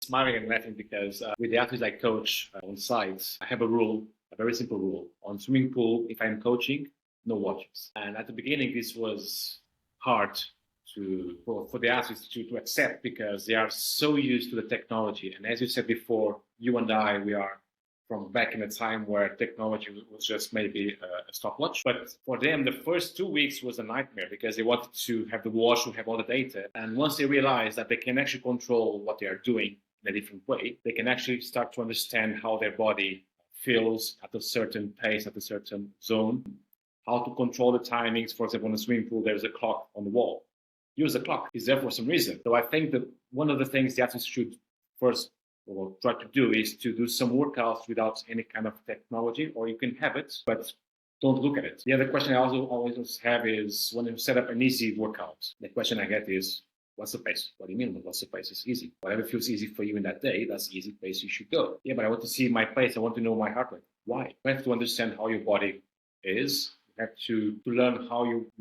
Smiling and laughing because with the athletes I coach on sites, I have a rule, a very simple rule. On swimming pool, if I'm coaching, no watches. And at the beginning, this was hard for the athletes to accept because they are so used to the technology. And as you said before, you and I, we are from back in a time where technology was just maybe a stopwatch. But for them, the first 2 weeks was a nightmare because they wanted to have the watch to have all the data. And once they realized that they can actually control what they are doing in a different way, they can actually start to understand how their body feels at a certain pace, at a certain zone, how to control the timings. For example, in a swimming pool, there's a clock on the wall. Use the clock. It's there for some reason. So I think that one of the things the athletes should first or try to do is to do some workouts without any kind of technology, or you can have it, but don't look at it. The other question I also always have is when you set up an easy workout, the question I get is, what's the pace? What do you mean? What's the pace? It's easy. Whatever feels easy for you in that day, that's the easy pace you should go. Yeah, but I want to see my pace. I want to know my heart rate. Why? You have to understand how your body is. You have to learn how you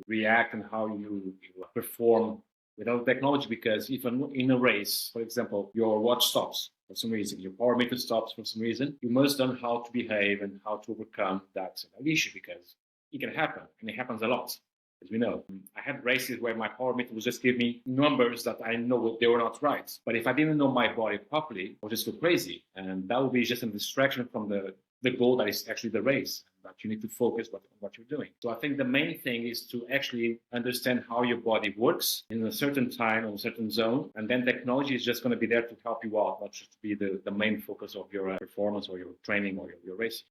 react and how you perform without technology, because even in a race, for example, your watch stops for some reason, your power meter stops for some reason, you must learn how to behave and how to overcome that issue, because it can happen, and it happens a lot, as we know. I had races where my power meter would just give me numbers that I know they were not right. But if I didn't know my body properly, I would just go crazy. And that would be just a distraction from the goal that is actually the race, that you need to focus on what you're doing. So I think the main thing is to actually understand how your body works in a certain time, in a certain zone. And then technology is just going to be there to help you out, not just to be the main focus of your performance or your training or your racing.